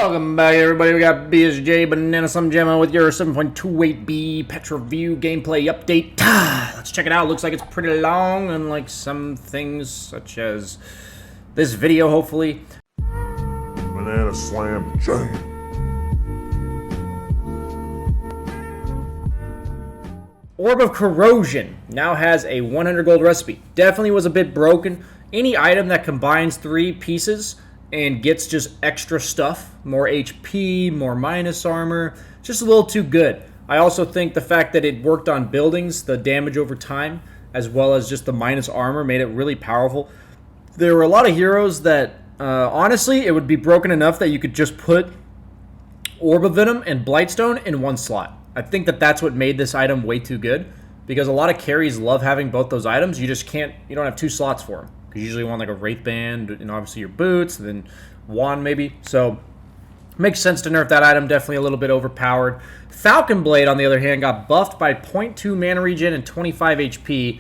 Welcome back, everybody. We got BSJ Banana Some Gemma with your 7.28B Pet Review gameplay update. Let's check it out. Looks like it's pretty long, unlike some things, such as this video, hopefully. Banana Slam Jam. Orb of Corrosion now has a 100 gold recipe. Definitely was a bit broken. Any item that combines 3 pieces and gets just extra stuff, more HP, more minus armor, just a little too good. I also think the fact that it worked on buildings, the damage over time, as well as just the minus armor made it really powerful. There were a lot of heroes that, honestly, it would be broken enough that you could just put Orb of Venom and Blightstone in one slot. I think that that's what made this item way too good, because a lot of carries love having both those items. You just can't, you don't have 2 slots for them. You usually want like a Wraith Band, and obviously your boots, and then wand maybe. So makes sense to nerf that item. Definitely a little bit overpowered. Falcon Blade, on the other hand, got buffed by 0.2 mana regen and 25 HP.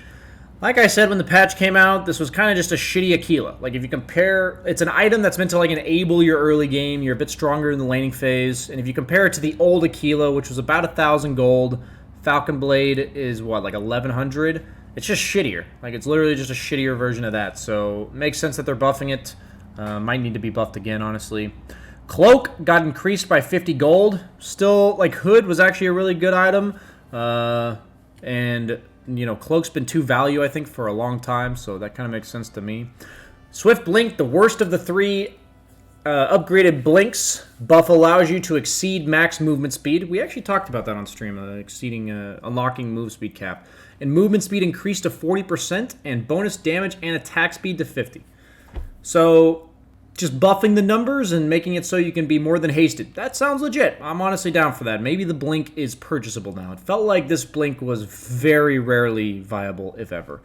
Like I said when the patch came out, this was kind of just a shitty Aquila. Like if you compare, it's an item that's meant to like enable your early game. You're a bit stronger in the laning phase. And if you compare it to the old Aquila, which was about 1,000 gold, Falcon Blade is what, like 1,100? It's just shittier. Like, it's literally just a shittier version of that. So, it makes sense that they're buffing it. Might need to be buffed again, honestly. Cloak got increased by 50 gold. Still, like, Hood was actually a really good item. And, you know, Cloak's been 2 value, I think, for a long time. So, that kind of makes sense to me. Swift Blink, the worst of the 3 upgraded blinks. Buff allows you to exceed max movement speed. We actually talked about that on stream, unlocking move speed cap. And movement speed increased to 40%, and bonus damage and attack speed to 50. So, just buffing the numbers and making it so you can be more than hasted. That sounds legit. I'm honestly down for that. Maybe the blink is purchasable now. It felt like this blink was very rarely viable, if ever.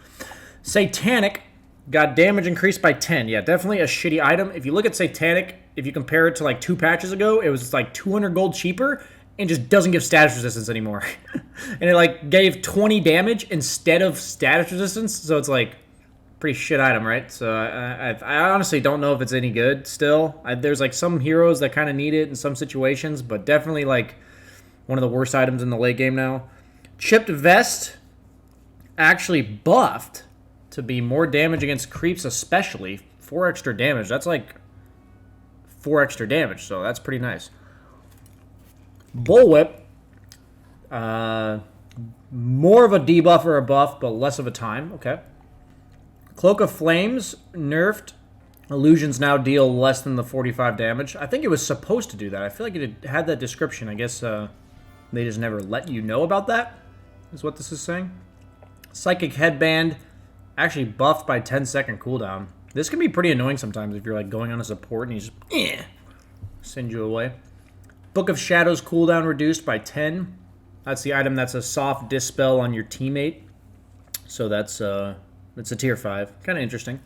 Satanic got damage increased by 10. Yeah, definitely a shitty item. If you look at Satanic, if you compare it to like 2 patches ago, it was like 200 gold cheaper and just doesn't give status resistance anymore. And it like gave 20 damage instead of status resistance, so it's like pretty shit item, right? So I honestly don't know if it's any good still. There's like some heroes that kind of need it in some situations, but definitely like one of the worst items in the late game now. Chipped Vest actually buffed to be more damage against creeps, especially 4 extra damage. That's like 4 extra damage, so that's pretty nice. Bullwhip, more of a debuff or a buff, but less of a time. Okay. Cloak of Flames nerfed. Illusions now deal less than the 45 damage. I think it was supposed to do that. I feel like it had that description. I guess they just never let you know about that, is what this is saying. Psychic Headband, actually buffed by 10-second cooldown. This can be pretty annoying sometimes if you're like going on a support and he's just send you away. Book of Shadows cooldown reduced by 10. That's the item that's a soft dispel on your teammate. So that's a tier 5. Kind of interesting.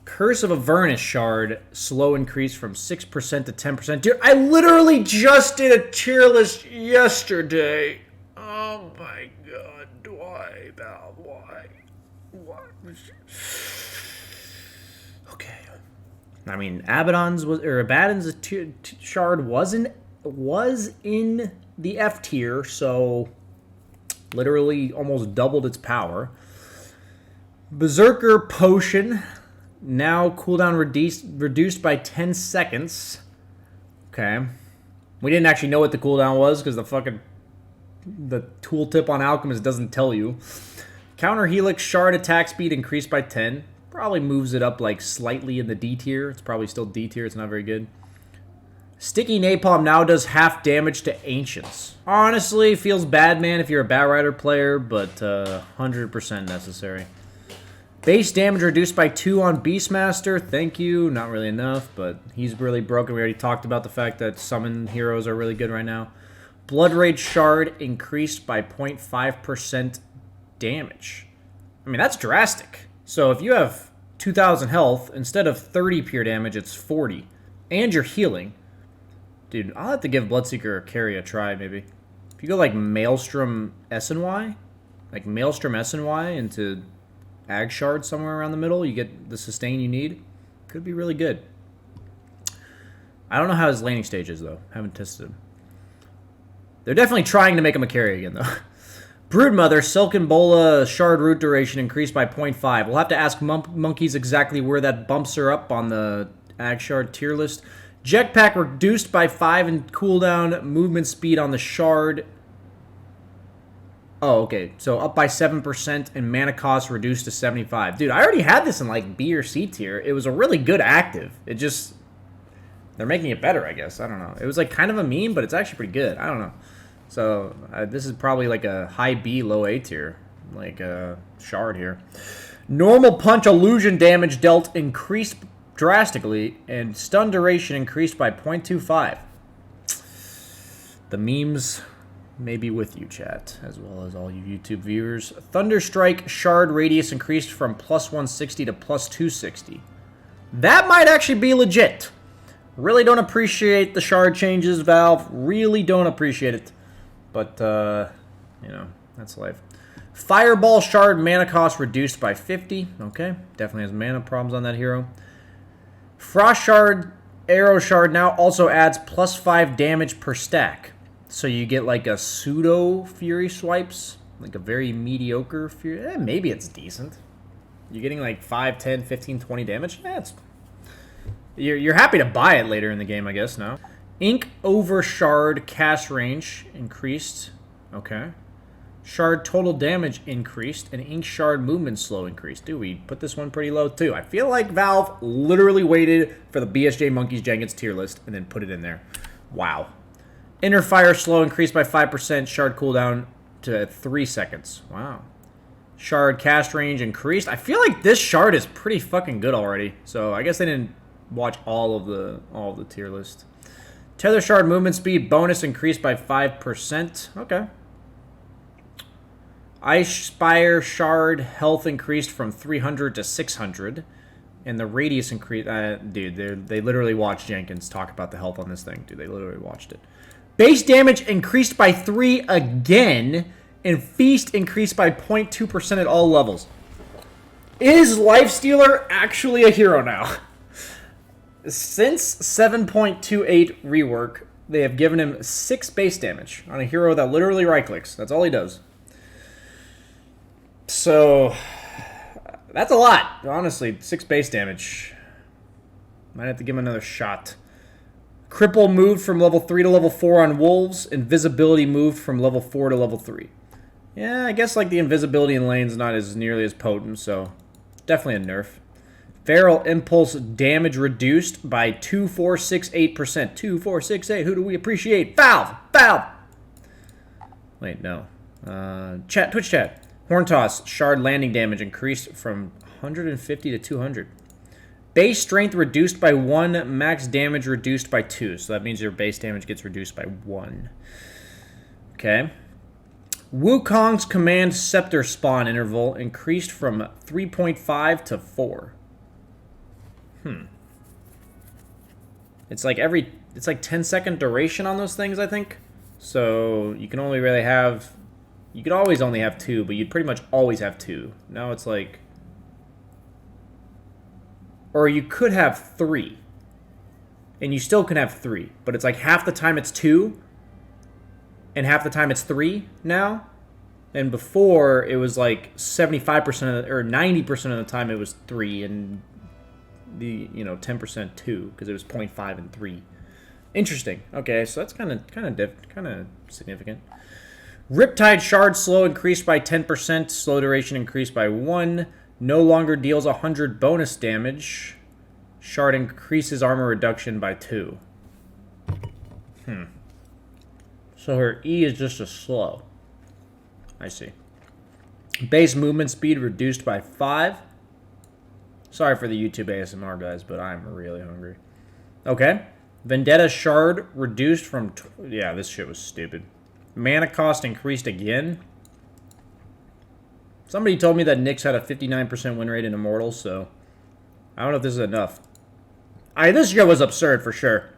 Curse of Avernus shard slow increase from 6% to 10%. Dude, I literally just did a tier list yesterday. Oh my god, why, Val? Why? Okay. I mean, Abaddon's shard was in the F tier, so literally almost doubled its power. Berserker Potion, now cooldown reduced by 10 seconds. Okay. We didn't actually know what the cooldown was because the tooltip on Alchemist doesn't tell you. Counter Helix shard attack speed increased by 10. Probably moves it up like slightly in the D tier. It's probably still D tier. It's not very good. Sticky Napalm now does half damage to Ancients. Honestly, feels bad, man, if you're a Batrider player, but 100% necessary. Base damage reduced by 2 on Beastmaster. Thank you. Not really enough, but he's really broken. We already talked about the fact that summon heroes are really good right now. Blood Rage Shard increased by 0.5% damage. I mean, that's drastic. So if you have 2,000 health, instead of 30 pure damage, it's 40. And you're healing. Dude, I'll have to give Bloodseeker or Carry a try, maybe. If you go like Maelstrom SNY, like Maelstrom SNY into Ag Shard somewhere around the middle, you get the sustain you need. Could be really good. I don't know how his laning stage is, though. Haven't tested him. They're definitely trying to make him a carry again, though. Broodmother, Silken Bola, Shard root duration increased by 0.5. We'll have to ask monkeys exactly where that bumps her up on the Ag Shard tier list. Jetpack reduced by 5 in cooldown. Movement speed on the Shard. Oh, okay. So up by 7% and mana cost reduced to 75. Dude, I already had this in like B or C tier. It was a really good active. It just... They're making it better, I guess. I don't know. It was like kind of a meme, but it's actually pretty good. I don't know. So this is probably like a high B, low A tier. Like Shard here. Normal punch illusion damage dealt increased drastically, and stun duration increased by 0.25. The memes may be with you, chat, as well as all you YouTube viewers. Thunderstrike Shard radius increased from plus 160 to plus 260. That might actually be legit. Really don't appreciate the Shard changes, Valve. Really don't appreciate it. But, you know, that's life. Fireball Shard mana cost reduced by 50. Okay, definitely has mana problems on that hero. Frost Shard, Arrow Shard now also adds plus 5 damage per stack. So you get like a pseudo Fury swipes. Like a very mediocre Fury. Maybe it's decent. You're getting like 5, 10, 15, 20 damage. It's... You're happy to buy it later in the game, I guess, no? Ink over Shard cast range increased. Okay. Shard total damage increased, and Ink Shard movement slow increased. Dude, we put this one pretty low, too. I feel like Valve literally waited for the BSJ Monkeys Jenkins tier list and then put it in there. Wow. Inner Fire slow increased by 5%. Shard cooldown to 3 seconds. Wow. Shard cast range increased. I feel like this Shard is pretty fucking good already. So I guess they didn't watch all of the tier list. Tether Shard movement speed bonus increased by 5%. Okay. Ice Spire Shard health increased from 300 to 600. And the radius increased. Dude, they literally watched Jenkins talk about the health on this thing. Dude, they literally watched it. Base damage increased by 3 again. And Feast increased by 0.2% at all levels. Is Lifestealer actually a hero now? Since 7.28 rework, they have given him 6 base damage on a hero that literally right-clicks. That's all he does. So, that's a lot, honestly. 6 base damage. Might have to give him another shot. Cripple moved from level 3 to level 4 on Wolves. Invisibility moved from level 4 to level 3. Yeah, I guess like the invisibility in lane's not as nearly as potent, so definitely a nerf. Feral Impulse damage reduced by 2468%. 2468, who do we appreciate? Valve! Valve! Wait, no. Twitch chat. Horn Toss, Shard landing damage increased from 150 to 200. Base strength reduced by 1, max damage reduced by 2. So that means your base damage gets reduced by 1. Okay. Wukong's command scepter spawn interval increased from 3.5 to 4. It's like 10-second duration on those things, I think. So you can only really have... You could always only have 2, but you'd pretty much always have 2. Now it's like... Or you could have 3. And you still can have 3. But it's like half the time it's 2. And half the time it's 3 now. And before, it was like 75% of the, or 90% of the time it was 3. And the 10% 2. Because it was 0.5 and 3. Interesting. Okay, so that's kind of significant. Riptide Shard slow increased by 10%. Slow duration increased by 1. No longer deals 100 bonus damage. Shard increases armor reduction by 2. So her E is just a slow. I see. Base movement speed reduced by 5. Sorry for the YouTube ASMR, guys, but I'm really hungry. Okay. Vendetta Shard reduced from... Yeah, this shit was stupid. Mana cost increased again. Somebody told me that Nyx had a 59% win rate in Immortals, so... I don't know if this is enough. This hero was absurd, for sure.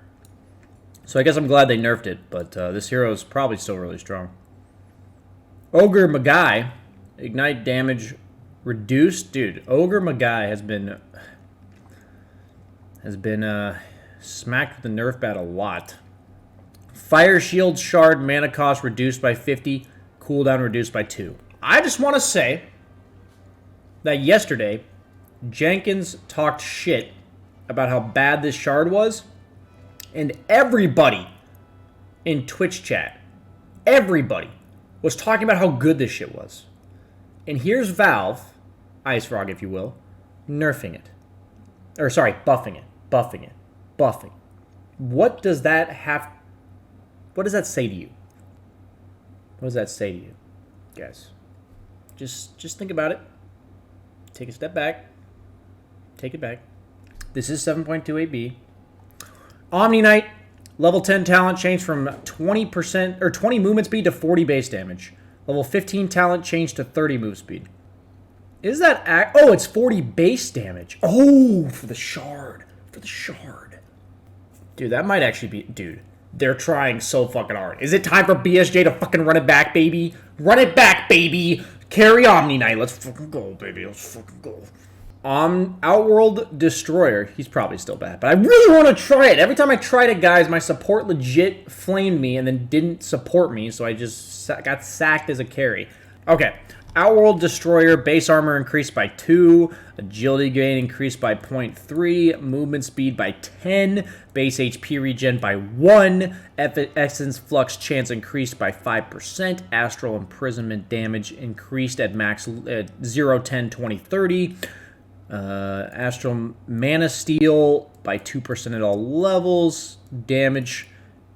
So I guess I'm glad they nerfed it, but this hero is probably still really strong. Ogre Magai. Ignite damage reduced. Dude, Ogre Magai has been Smacked with the nerf bat a lot. Fire Shield Shard mana cost reduced by 50, cooldown reduced by 2. I just want to say that yesterday, Jenkins talked shit about how bad this shard was, and everybody in Twitch chat, everybody was talking about how good this shit was. And here's Valve, Ice Frog if you will, nerfing it. Or sorry, buffing it. Buffing. What does that say to you? What does that say to you, guys? Just think about it. Take a step back. Take it back. This is 7.2 AB. Omni Knight, level 10 talent change from 20% or 20 movement speed to 40 base damage. Level 15 talent change to 30 move speed. Is that oh, it's 40 base damage. Oh, for the shard. Dude, that might actually be... Dude, they're trying so fucking hard. Is it time for BSJ to fucking run it back, baby? Run it back, baby! Carry Omni Knight. Let's fucking go, baby. Let's fucking go. Outworld Destroyer. He's probably still bad, but I really want to try it. Every time I tried it, guys, my support legit flamed me and then didn't support me, so I just got sacked as a carry. Okay. Outworld Destroyer, base armor increased by 2, agility gain increased by 0.3, movement speed by 10, base HP regen by 1, essence flux chance increased by 5%, astral imprisonment damage increased at max 0, 10, 20, 30, astral mana steal by 2% at all levels, damage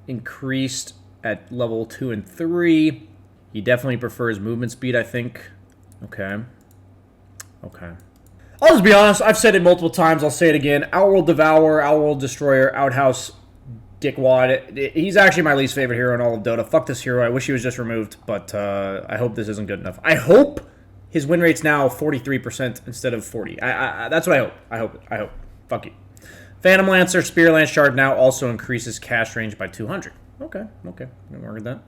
increased at level 2 and 3. He definitely prefers movement speed, I think. Okay. I'll just be honest. I've said it multiple times. I'll say it again. Outworld Devourer, Outworld Destroyer, Outhouse Dickwad. He's actually my least favorite hero in all of Dota. Fuck this hero. I wish he was just removed, but I hope this isn't good enough. I hope his win rate's now 43% instead of 40. That's what I hope. I hope. Fuck you. Phantom Lancer, Spear Lance Shard now also increases cast range by 200. Okay. I'm gonna work with that.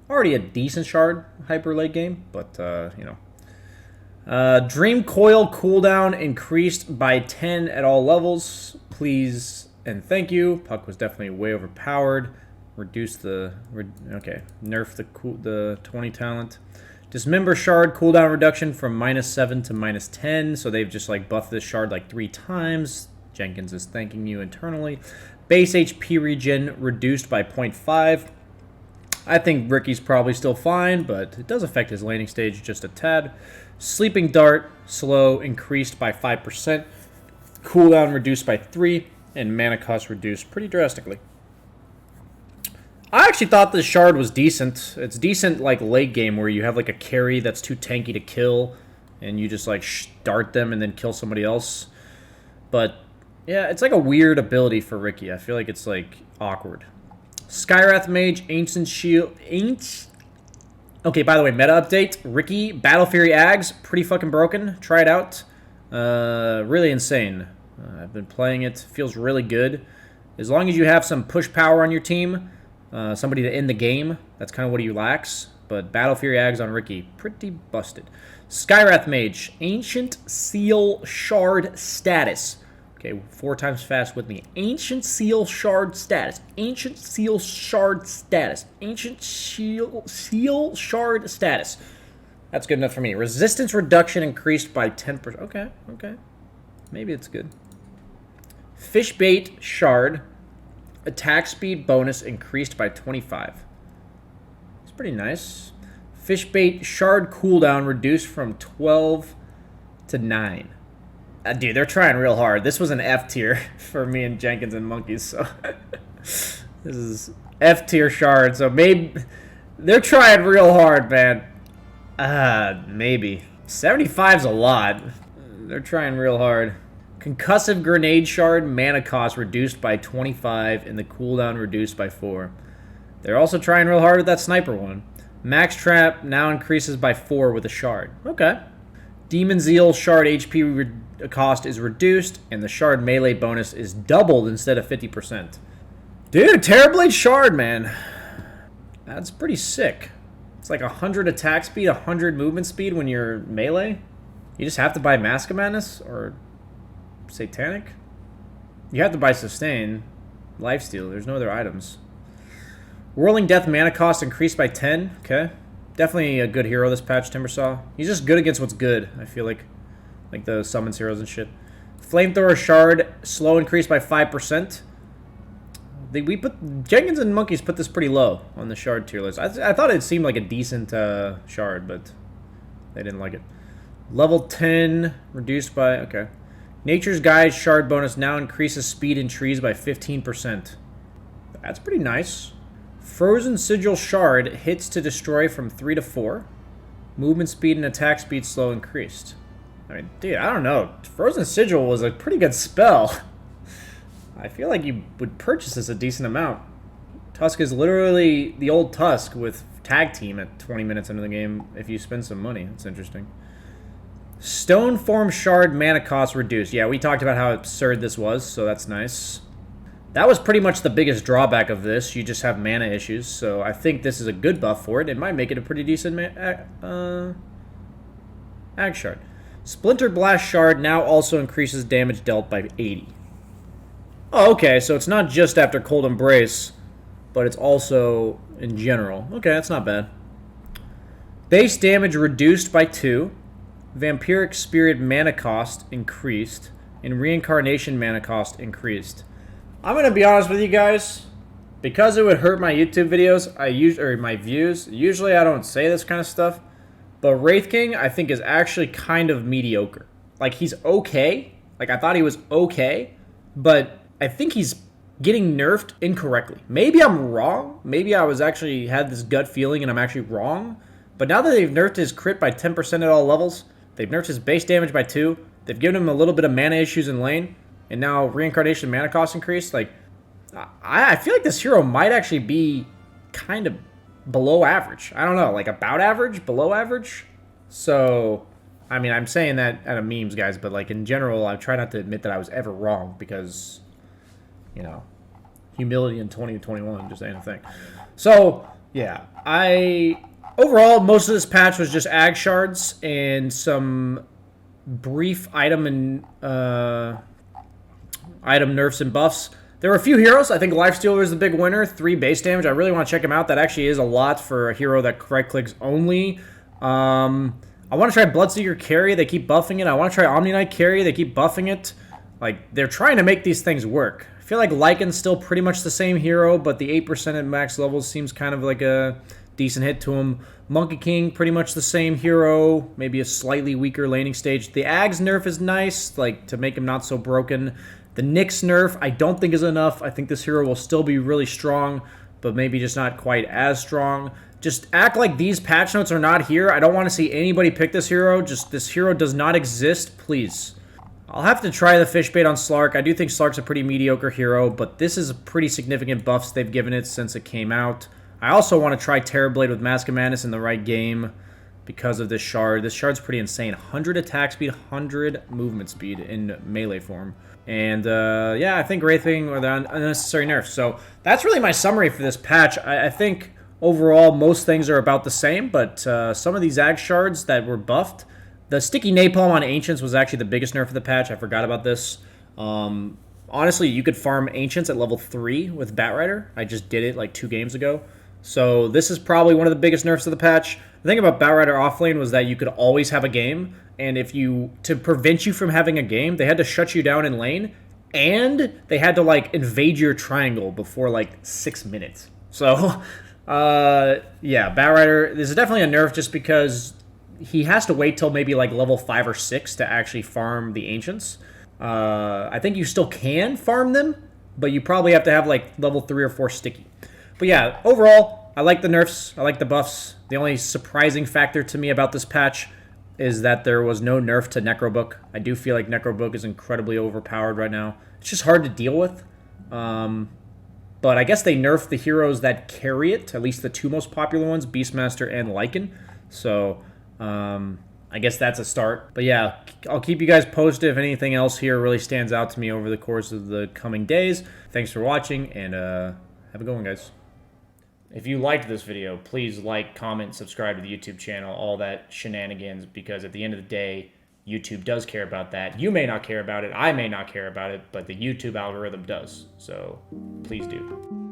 Already a decent shard hyper late game, but you know. Dream Coil cooldown increased by 10 at all levels. Please and thank you. Puck was definitely way overpowered. Reduce the nerf the 20 talent. Dismember Shard cooldown reduction from -7 to -10. So they've just like buffed this shard like 3 times. Jenkins is thanking you internally. Base HP regen reduced by 0.5. I think Ricky's probably still fine, but it does affect his laning stage just a tad. Sleeping Dart, slow, increased by 5%. Cooldown reduced by 3, and mana cost reduced pretty drastically. I actually thought this shard was decent. It's decent like late game where you have like a carry that's too tanky to kill, and you just like dart them and then kill somebody else. But yeah, it's like a weird ability for Ricky. I feel like it's like awkward. Skywrath Mage, Ancient Shield, Okay, by the way, meta update. Ricky, Battle Fury Ags, pretty fucking broken. Try it out. Really insane. I've been playing it. Feels really good. As long as you have some push power on your team, somebody to end the game, that's kind of what he lacks. But Battle Fury Ags on Ricky, pretty busted. Skywrath Mage, Ancient Seal Shard status. Okay, 4 times fast with me. Ancient Seal Shard status. Ancient Seal Shard status. Ancient Seal Shard status. That's good enough for me. Resistance reduction increased by 10%. Okay. Maybe it's good. Fishbait Shard. Attack speed bonus increased by 25. It's pretty nice. Fishbait Shard cooldown reduced from 12 to 9. Dude, they're trying real hard. This was an F tier for me and Jenkins and Monkeys, so this is F tier shard. So maybe they're trying real hard, man. Maybe 75's a lot. They're trying real hard. Concussive Grenade Shard mana cost reduced by 25 and the cooldown reduced by 4. They're also trying real hard with that sniper one. Max Trap now increases by 4 with a shard. Okay. Demon Zeal Shard HP cost is reduced, and the Shard melee bonus is doubled instead of 50%. Dude, Terrorblade Shard, man. That's pretty sick. It's like 100 attack speed, 100 movement speed when you're melee. You just have to buy Mask of Madness or Satanic. You have to buy Sustain. Lifesteal. There's no other items. Whirling Death mana cost increased by 10. Okay. Definitely a good hero this patch, Timbersaw. He's just good against what's good, I feel like. Like the summons heroes and shit. Flamethrower Shard, slow increase by 5%. We put Jenkins and Monkeys put this pretty low on the Shard tier list. I thought it seemed like a decent Shard, but they didn't like it. Level 10, reduced by... Okay. Nature's Guide Shard bonus now increases speed in trees by 15%. That's pretty nice. Frozen Sigil Shard hits to destroy from 3 to 4. Movement speed and attack speed slow increased. I mean, dude, I don't know. Frozen Sigil was a pretty good spell. I feel like you would purchase this a decent amount. Tusk is literally the old Tusk with tag team at 20 minutes into the game if you spend some money. That's interesting. Stone Form Shard mana cost reduced. Yeah, we talked about how absurd this was, so that's nice. That was pretty much the biggest drawback of this. You just have mana issues, so I think this is a good buff for it. It might make it a pretty decent Ag Shard. Splinter Blast Shard now also increases damage dealt by 80. Oh, okay, so it's not just after Cold Embrace, but it's also in general. Okay, that's not bad. Base damage reduced by 2. Vampiric Spirit mana cost increased. And Reincarnation mana cost increased. I'm going to be honest with you guys. Because it would hurt my YouTube videos, my views, usually I don't say this kind of stuff. But Wraith King, I think, is actually kind of mediocre. Like, he's okay. Like, I thought he was okay. But I think he's getting nerfed incorrectly. Maybe I'm wrong. Maybe I was actually had this gut feeling and I'm actually wrong. But now that they've nerfed his crit by 10% at all levels, they've nerfed his base damage by 2, they've given him a little bit of mana issues in lane, and now Reincarnation mana cost increased. Like, I feel like this hero might actually be kind of below average. I don't know, like about average, below average. So, I mean, I'm saying that out of memes, guys, but like in general, I try not to admit that I was ever wrong because, you know, humility in 2021 just ain't a thing. So, yeah, overall, most of this patch was just Ag Shards and some brief item nerfs and buffs. There were a few heroes. I think Lifesteal was the big winner. 3 base damage. I really want to check him out. That actually is a lot for a hero that right-clicks only. I want to try Bloodseeker Carry. They keep buffing it. I want to try Omni Knight Carry. They keep buffing it. Like, they're trying to make these things work. I feel like Lycan's still pretty much the same hero, but the 8% at max levels seems kind of like a decent hit to him. Monkey King, pretty much the same hero, maybe a slightly weaker laning stage. The Ag's nerf is nice, like, to make him not so broken. The Nyx nerf, I don't think is enough. I think this hero will still be really strong, but maybe just not quite as strong. Just act like these patch notes are not here. I don't want to see anybody pick this hero. Just, this hero does not exist, please. I'll have to try the fish bait on Slark. I do think Slark's a pretty mediocre hero, but this is a pretty significant buffs they've given it since it came out. I also want to try Terrorblade with Mask of Madness in the right game because of this shard. This shard's pretty insane. 100 attack speed, 100 movement speed in melee form. And, yeah, I think Wraithing were the unnecessary nerfs. So that's really my summary for this patch. I think overall most things are about the same, but some of these Ag Shards that were buffed, the Sticky Napalm on Ancients was actually the biggest nerf of the patch. I forgot about this. Honestly, you could farm Ancients at level 3 with Batrider. I just did it like 2 games ago. So this is probably one of the biggest nerfs of the patch. The thing about Batrider offlane was that you could always have a game, and to prevent you from having a game, they had to shut you down in lane, and they had to like invade your triangle before like 6 minutes. So, yeah, Batrider, this is definitely a nerf just because he has to wait till maybe like level 5 or 6 to actually farm the Ancients. I think you still can farm them, but you probably have to have like level 3 or 4 sticky. But yeah, overall, I like the nerfs. I like the buffs. The only surprising factor to me about this patch is that there was no nerf to Necrobook. I do feel like Necrobook is incredibly overpowered right now. It's just hard to deal with. But I guess they nerfed the heroes that carry it, at least the 2 most popular ones, Beastmaster and Lycan. So, I guess that's a start. But yeah, I'll keep you guys posted if anything else here really stands out to me over the course of the coming days. Thanks for watching, and have a good one, guys. If you liked this video, please like, comment, subscribe to the YouTube channel, all that shenanigans, because at the end of the day, YouTube does care about that. You may not care about it, I may not care about it, but the YouTube algorithm does. So please do.